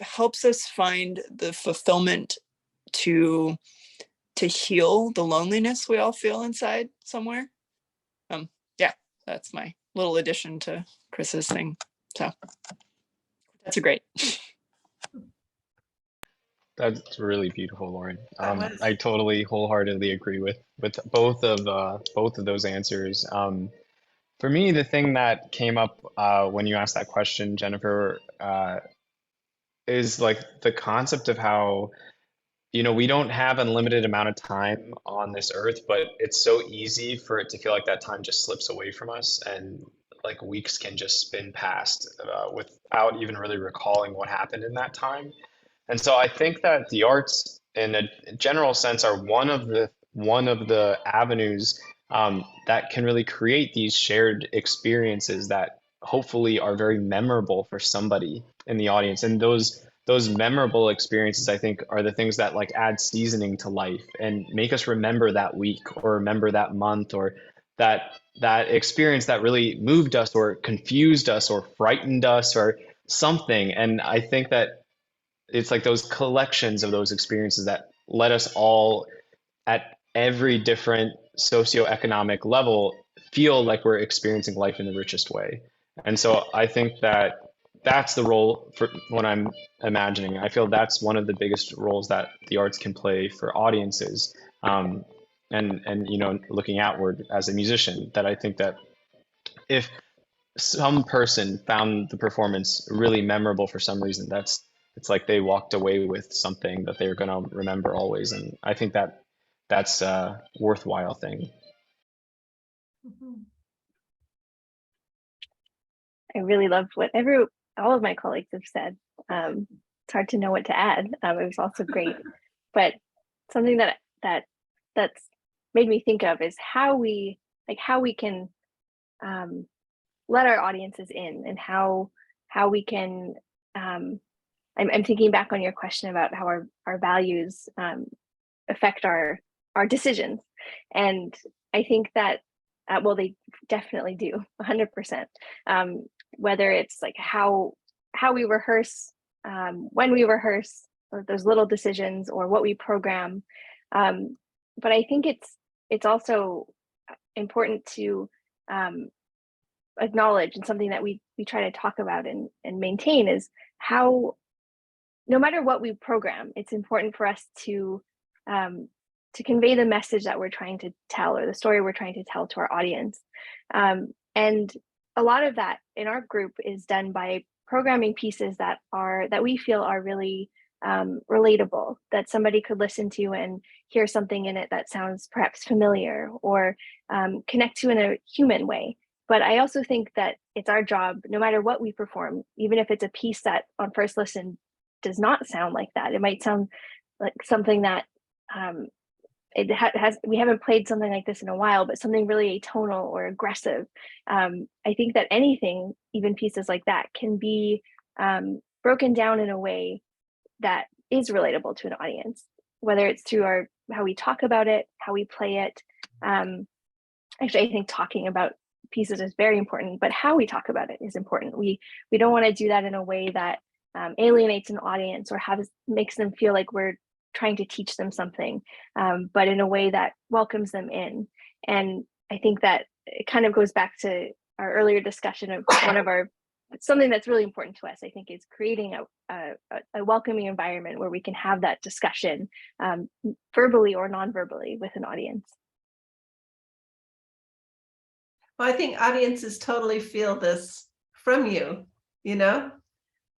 helps us find the fulfillment to heal the loneliness we all feel inside somewhere. Yeah, that's my little addition to Chris's thing. So that's a great. That's really beautiful, Lauren. I totally wholeheartedly agree with both of those answers. For me, the thing that came up when you asked that question, Jennifer, is like the concept of how, you know, we don't have an unlimited amount of time on this earth, but it's so easy for it to feel like that time just slips away from us, and like weeks can just spin past without even really recalling what happened in that time. And so I think that the arts, in a general sense, are one of the avenues that can really create these shared experiences that hopefully are very memorable for somebody in the audience. And those memorable experiences, I think, are the things that like add seasoning to life and make us remember that week or remember that month, or that experience that really moved us or confused us or frightened us or something. And I think that it's like those collections of those experiences that let us all at every different socioeconomic level feel like we're experiencing life in the richest way. And so I think that that's the role for what I'm imagining. I feel that's one of the biggest roles that the arts can play for audiences. And you know, looking outward as a musician, that I think that if some person found the performance really memorable for some reason, it's like they walked away with something that they're going to remember always. And I think that that's a worthwhile thing. Mhm. I really loved what all of my colleagues have said. It's hard to know what to add. It was also great, but something that's made me think of is how we can let our audiences in, and how we can. I'm thinking back on your question about how our values affect our decisions, and I think that well, they definitely do, 100%. Whether it's like how we rehearse, when we rehearse, or those little decisions, or what we program. But I think it's also important to acknowledge, and something that we try to talk about and maintain, is how, no matter what we program, it's important for us to convey the message that we're trying to tell, or the story we're trying to tell to our audience. And a lot of that in our group is done by programming pieces that we feel are really relatable, that somebody could listen to and hear something in it that sounds perhaps familiar, or connect to in a human way. But I also think that it's our job, no matter what we perform, even if it's a piece that on first listen does not sound like that, it might sound like something that we haven't played something like this in a while, but something really atonal or aggressive. I think that anything, even pieces like that, can be broken down in a way that is relatable to an audience, whether it's through how we talk about it, how we play it. Actually, I think talking about pieces is very important, but how we talk about it is important. We don't want to do that in a way that alienates an audience, or makes them feel like we're trying to teach them something, but in a way that welcomes them in. And I think that it kind of goes back to our earlier discussion of something that's really important to us, I think, is creating a welcoming environment where we can have that discussion, verbally or non-verbally, with an audience. Well, I think audiences totally feel this from you, you know,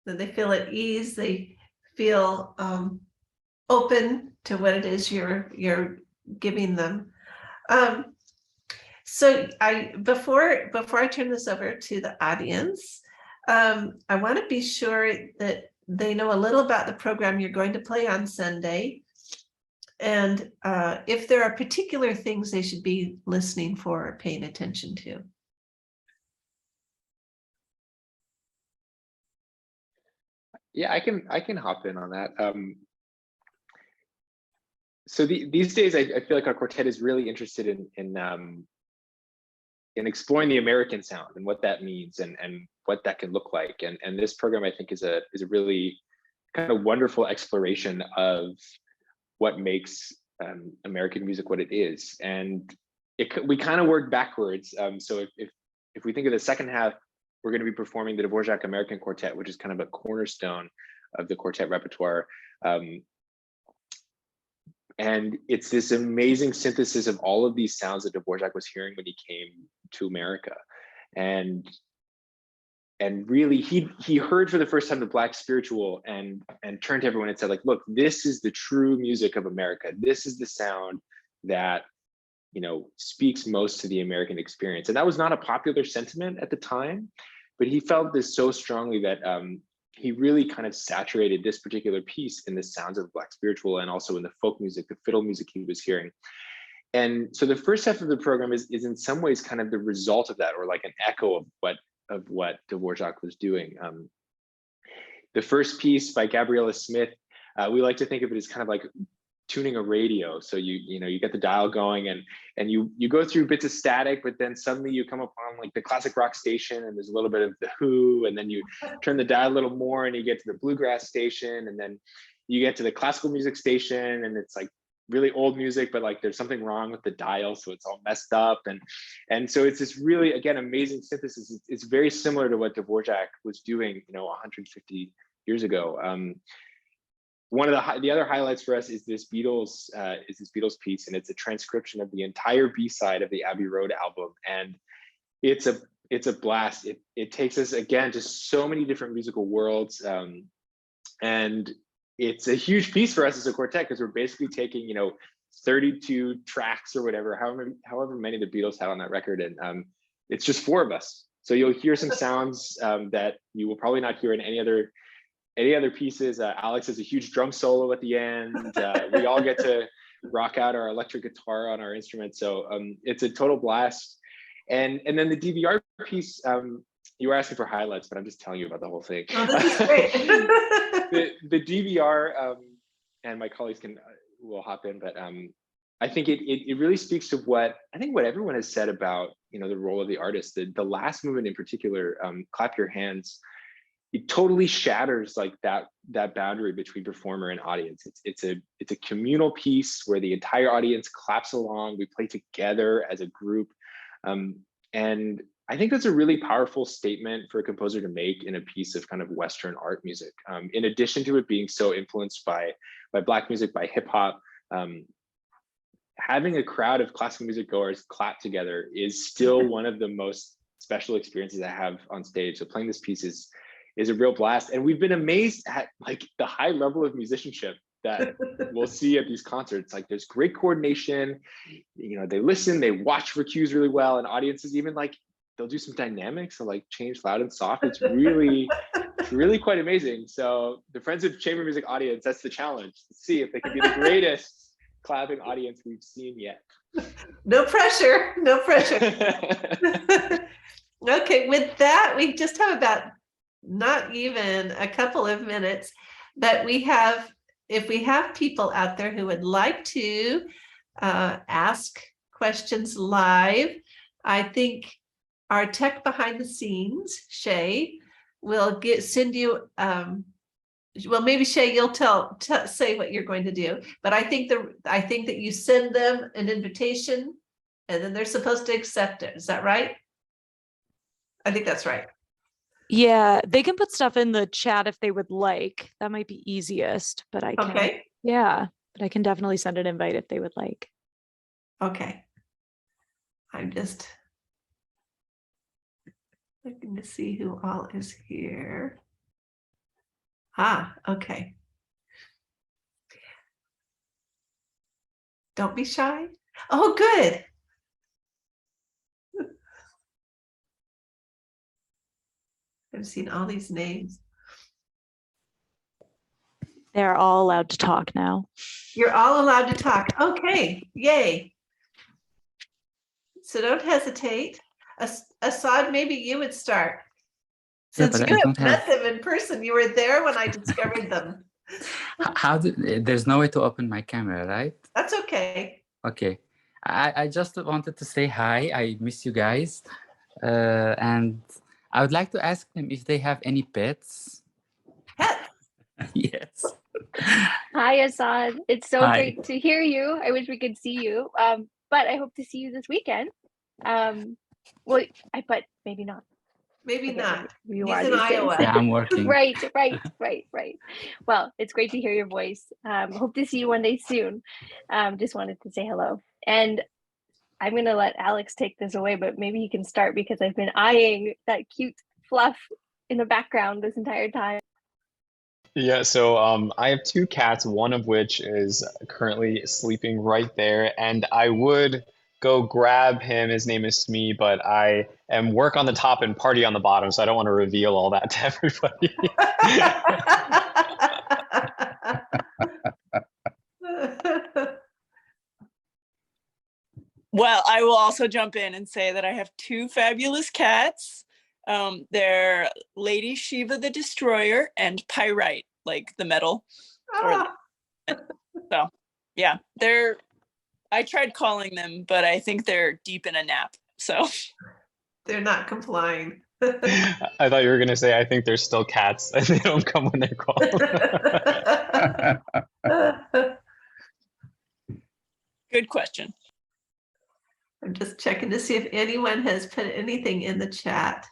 that they feel at ease, they feel open to what it is you're giving them. So before I turn this over to the audience, I want to be sure that they know a little about the program you're going to play on Sunday, and if there are particular things they should be listening for or paying attention to. Yeah, I can hop in on that. So these days, I feel like our quartet is really interested in exploring the American sound and what that means, and what that can look like. And this program, I think, is a really kind of wonderful exploration of what makes American music what it is. And we kind of work backwards. So if we think of the second half, we're going to be performing the Dvorak American Quartet, which is kind of a cornerstone of the quartet repertoire. And it's this amazing synthesis of all of these sounds that Dvorak was hearing when he came to America. And really, he heard for the first time the Black spiritual, and turned to everyone and said, like, look, this is the true music of America. This is the sound that, you know, speaks most to the American experience. And that was not a popular sentiment at the time, but he felt this so strongly that he really kind of saturated this particular piece in the sounds of the Black spiritual, and also in the folk music, the fiddle music he was hearing. And so the first half of the program is in some ways kind of the result of that, or like an echo of what Dvorak was doing. The first piece by Gabriella Smith, we like to think of it as kind of like tuning a radio. So you get the dial going, and you go through bits of static, but then suddenly you come upon like the classic rock station, and there's a little bit of the Who, and then you turn the dial a little more, and you get to the bluegrass station, and then you get to the classical music station, and it's like really old music, but like there's something wrong with the dial, so it's all messed up, and so it's this really, again, amazing synthesis. It's very similar to what Dvorak was doing 150 years ago. One of the other highlights for us is this Beatles piece, and it's a transcription of the entire B-side of the Abbey Road album, and it's a blast. It takes us again to so many different musical worlds, and it's a huge piece for us as a quartet, because we're basically taking 32 tracks or whatever, however many the Beatles had on that record, and it's just 4 of us. So you'll hear some sounds that you will probably not hear in any other pieces. Alex has a huge drum solo at the end. We all get to rock out our electric guitar on our instrument. So it's a total blast. And then the DVR piece, you were asking for highlights, but I'm just telling you about the whole thing. Oh, this is great. the DVR, and my colleagues will hop in, but I think it really speaks to what everyone has said about the role of the artist. The last movement in particular, Clap Your Hands, it totally shatters like that boundary between performer and audience. It's a communal piece where the entire audience claps along. We play together as a group, and I think that's a really powerful statement for a composer to make in a piece of kind of Western art music. In addition to it being so influenced by Black music, by hip hop, having a crowd of classical music goers clap together is still one of the most special experiences I have on stage. So playing this piece is a real blast, and we've been amazed at like the high level of musicianship that we'll see at these concerts. Like there's great coordination, they listen, they watch for cues really well, and audiences even like they'll do some dynamics and like change loud and soft. It's really quite amazing. So the Friends of Chamber Music audience, that's the challenge, to see if they can be the greatest clapping audience we've seen yet. No pressure. Okay, with that, we just have about not even a couple of minutes, but if we have people out there who would like to ask questions live, I think our tech behind the scenes, Shay, will send you, well, maybe Shay, you'll say what you're going to do, but I think that you send them an invitation and then they're supposed to accept it. Is that right? I think that's right. Yeah, they can put stuff in the chat if they would like. That might be easiest, but I can. Okay. Yeah, but I can definitely send an invite if they would like. Okay. I'm just looking to see who all is here. Okay. Don't be shy. Oh, good. I've seen all these names. They're all allowed to talk now. You're all allowed to talk. Okay, yay. So don't hesitate. Assad, maybe you would start. Since you have met them in person, you were there when I discovered them. There's no way to open my camera, right? That's okay. Okay. I just wanted to say hi. I miss you guys. And I would like to ask them if they have any pets. Pets? Yes. Hi, Assad. It's so great to hear you. I wish we could see you. But I hope to see you this weekend. But maybe not. Maybe not. You He's are in Iowa. Yeah, I'm working. Right. Well, it's great to hear your voice. Hope to see you one day soon. Just wanted to say hello. And I'm going to let Alex take this away, but maybe he can start because I've been eyeing that cute fluff in the background this entire time. Yeah, so I have 2 cats, one of which is currently sleeping right there, and I would go grab him. His name is Smee, but I am work on the top and party on the bottom, so I don't want to reveal all that to everybody. Well, I will also jump in and say that I have 2 fabulous cats. They're Lady Shiva the Destroyer and Pyrite, like the metal. So, yeah, I tried calling them, but I think they're deep in a nap. So They're not complying. I thought you were going to say, I think there's still cats and they don't come when they're called. good question. I'm just checking to see if anyone has put anything in the chat.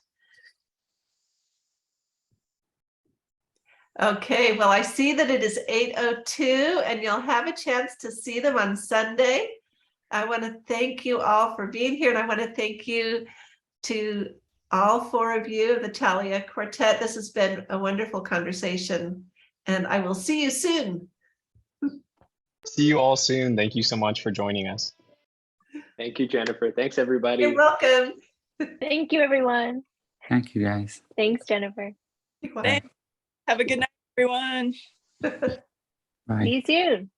Okay, well, I see that it is 8:02 and you'll have a chance to see them on Sunday. I want to thank you all for being here, and I want to thank you to all four of you of the Thalea Quartet. This has been a wonderful conversation, and I will see you soon. See you all soon. Thank you so much for joining us. Thank you, Jennifer. Thanks, everybody. You're welcome. Thank you, everyone. Thank you, guys. Thanks, Jennifer. Thanks. Have a good night, everyone. Bye. See you soon.